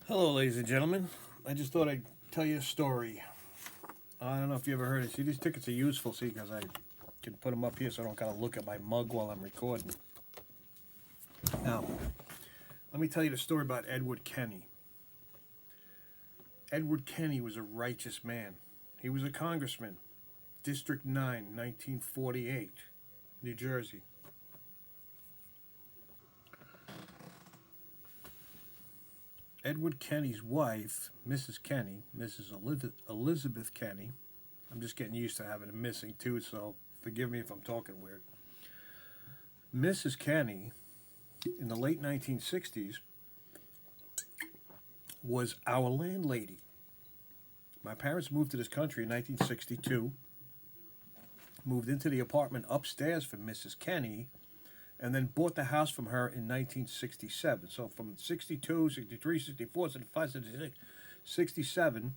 Hello, ladies and gentlemen. I just thought I'd tell you a story. I don't know if you ever heard it. See, these tickets are useful, see, because I can put them up here so I don't gotta look at my mug while I'm recording. Now, let me tell you the story about Edward Kenney. Edward Kenney was a righteous man. He was a congressman, District 9, 1948, New Jersey. Edward Kenney's wife, Mrs. Kenney, Mrs. Elizabeth Kenney. I'm just getting used to having a missing too, so forgive me if I'm talking weird. Mrs. Kenney, in the late 1960s, was our landlady. My parents moved to this country in 1962, moved into the apartment upstairs for Mrs. Kenney, and then bought the house from her in 1967. So from 62, 63, 64, 65, 66, 67,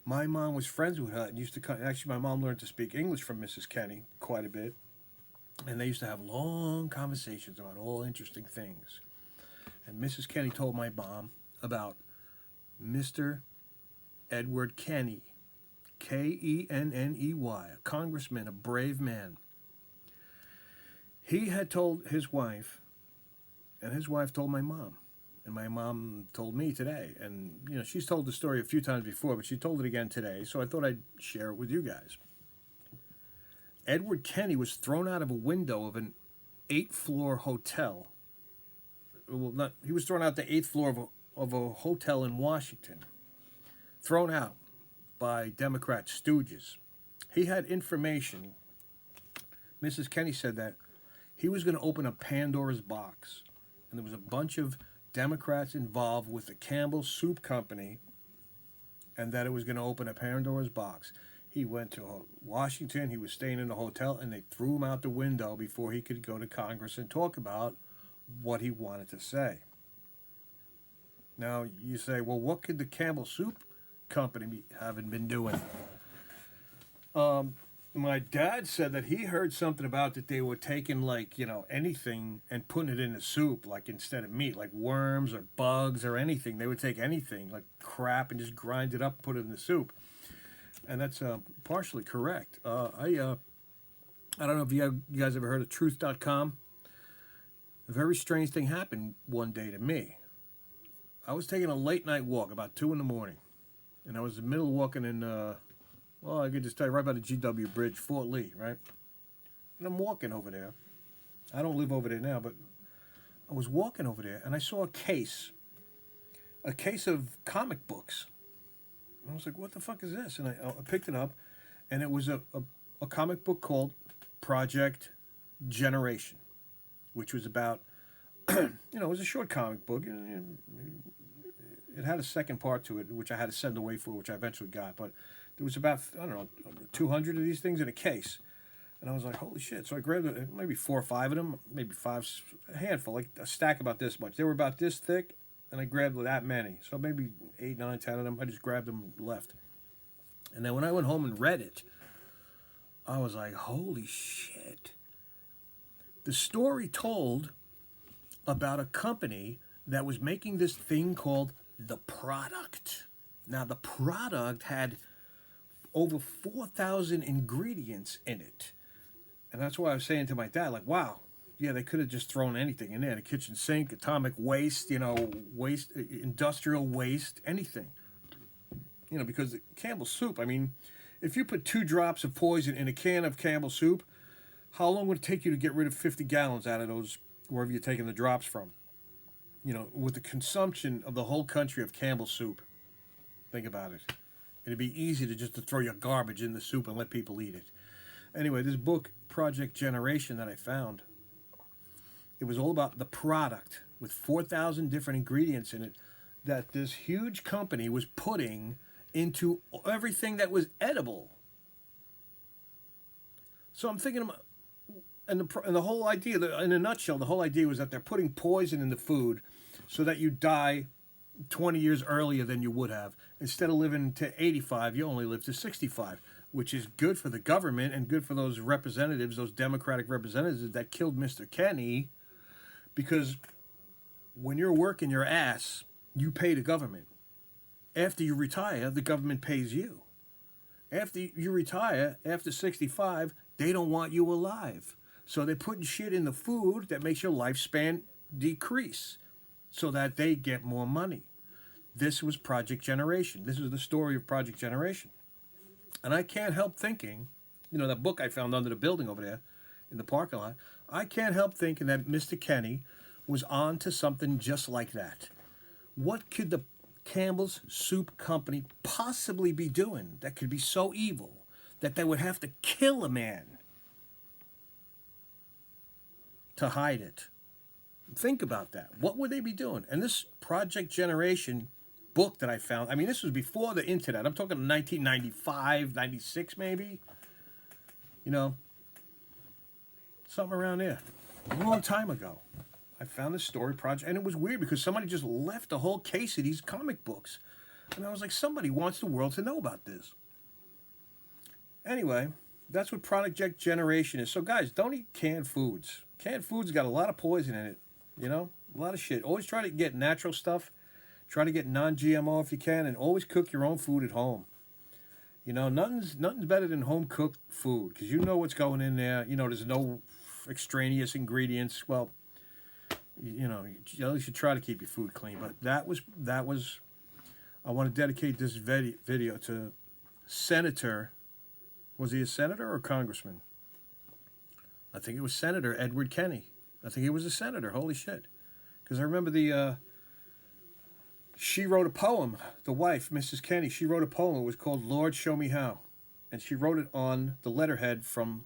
my mom was friends with her and used to come. Actually, my mom learned to speak English from Mrs. Kenney quite a bit. And they used to have long conversations about all interesting things. And Mrs. Kenney told my mom about Mr. Edward Kenney, Kenney, a congressman, a brave man. He had told his wife, and his wife told my mom, and my mom told me today. And, you know, she's told the story a few times before, but she told it again today, so I thought I'd share it with you guys. Edward Kenney was thrown out of a window of an 8th-floor hotel. Well, he was thrown out the 8th floor of a hotel in Washington. Thrown out by Democrat stooges. He had information. Mrs. Kenney said that he was going to open a Pandora's box. And there was a bunch of Democrats involved with the Campbell Soup Company, and that it was going to open a Pandora's box. He went to Washington, he was staying in a hotel, and they threw him out the window before he could go to Congress and talk about what he wanted to say. Now, you say, well, what could the Campbell Soup Company haven't been doing? My dad said that he heard something about that they were taking, like, you know, anything and putting it in the soup, like instead of meat, like worms or bugs or anything. They would take anything, like crap, and just grind it up and put it in the soup. And that's partially correct. I don't know if you guys ever heard of truth.com. A very strange thing happened one day to me. I was taking a late night walk about 2 in the morning. And I was in the middle of walking in, well, I could just tell you right by the GW Bridge, Fort Lee, right? And I'm walking over there. I don't live over there now, but I was walking over there and I saw a case of comic books. And I was like, what the fuck is this? And I picked it up, and it was a comic book called Project Generation, which was about, you know, it was a short comic book. It had a second part to it, which I had to send away for, which I eventually got. But there was about, I don't know, 200 of these things in a case. And I was like, holy shit. So I grabbed maybe 4 or 5 of them, maybe 5, a handful, like a stack about this much. They were about this thick, and I grabbed that many. So maybe 8, 9, 10 of them. I just grabbed them and left. And then when I went home and read it, I was like, holy shit. The story told about a company that was making this thing called the product. Now, the product had over 4,000 ingredients in it. And that's why I was saying to my dad, like, wow, yeah, they could have just thrown anything in there. The kitchen sink, atomic waste, you know, waste, industrial waste, anything. You know, because the Campbell soup, I mean, if you put 2 drops of poison in a can of Campbell soup, how long would it take you to get rid of 50 gallons out of those, wherever you're taking the drops from? You know, with the consumption of the whole country of Campbell soup. Think about it. It'd be easy to throw your garbage in the soup and let people eat it. Anyway, this book, Project Generation, that I found, it was all about the product with 4,000 different ingredients in it that this huge company was putting into everything that was edible. So I'm thinking, and the whole idea, in a nutshell, the whole idea was that they're putting poison in the food so that you die 20 years earlier than you would have. Instead of living to 85, you only live to 65, which is good for the government and good for those representatives, those Democratic representatives that killed Mr. Kenney, because when you're working your ass you pay the government. After you retire, the government pays you. After you retire, after 65, they don't want you alive. So they're putting shit in the food that makes your lifespan decrease so that they get more money. This was Project Generation. This is the story of Project Generation. And I can't help thinking, that book I found under the building over there in the parking lot, I can't help thinking that Mr. Kenney was on to something just like that. What could the Campbell's Soup Company possibly be doing that could be so evil that they would have to kill a man to hide it? Think about that. What would they be doing? And this Project Generation book that I found, this was before the internet. I'm talking 1995, 96 maybe. Something around there. A long time ago. I found this story project, and it was weird because somebody just left a whole case of these comic books. And I was like, somebody wants the world to know about this. Anyway, that's what Project Generation is. So guys, don't eat canned foods. Canned foods got a lot of poison in it. A lot of shit. Always try to get natural stuff. Try to get non-GMO if you can, and always cook your own food at home. Nothing's better than home-cooked food because you know what's going in there. There's no extraneous ingredients. Well, you at least you try to keep your food clean. But that was. I want to dedicate this video to Senator. Was he a senator or congressman? I think it was Senator Edward Kenney. I think he was a senator. Holy shit! Because I remember she wrote a poem. The wife, Mrs. Kenney, she wrote a poem. It was called "Lord, Show Me How," and she wrote it on the letterhead from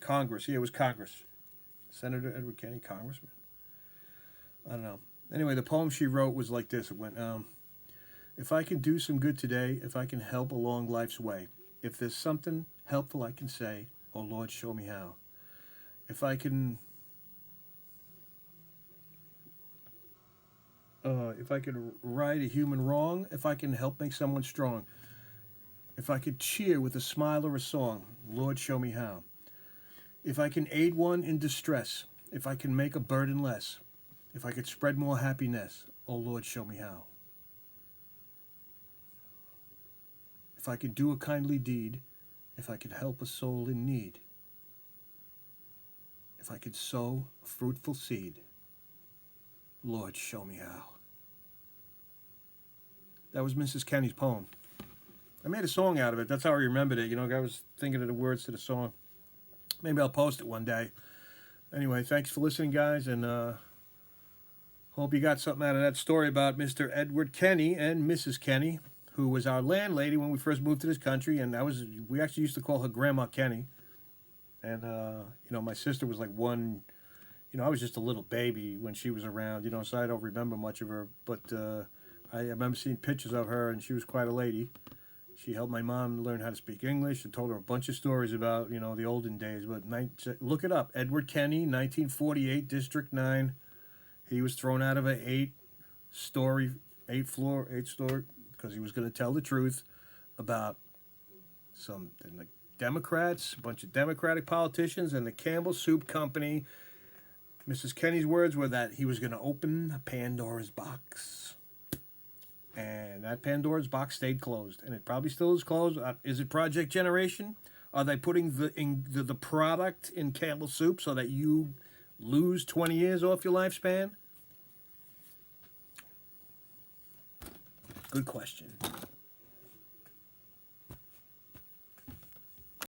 Congress. Yeah, it was Congress. Senator Edward Kenney, congressman. I don't know. Anyway, the poem she wrote was like this. It went, if I can do some good today, if I can help along life's way, if there's something helpful I can say, oh Lord, show me how. If I can right a human wrong, if I can help make someone strong, if I could cheer with a smile or a song, Lord, show me how. If I can aid one in distress, if I can make a burden less, if I could spread more happiness, oh Lord, show me how. If I could do a kindly deed, if I could help a soul in need, if I could sow a fruitful seed, Lord, show me how. That was Mrs. Kenney's poem. I made a song out of it. That's how I remembered it. I was thinking of the words to the song. Maybe I'll post it one day. Anyway, thanks for listening, guys, and hope you got something out of that story about Mr. Edward Kenney and Mrs. Kenney, who was our landlady when we first moved to this country, and we actually used to call her Grandma Kenney. And my sister was like one. I was just a little baby when she was around. So I don't remember much of her, but I remember seeing pictures of her, and she was quite a lady. She helped my mom learn how to speak English and told her a bunch of stories about, the olden days. But look it up. Edward Kenney, 1948, District 9. He was thrown out of an 8-story, because he was going to tell the truth about something like Democrats, a bunch of Democratic politicians, and the Campbell Soup Company. Mrs. Kenney's words were that he was going to open Pandora's box. And that Pandora's box stayed closed, and it probably still is closed. Is it Project Generation? Are they putting the product in Campbell Soup so that you lose 20 years off your lifespan? Good question.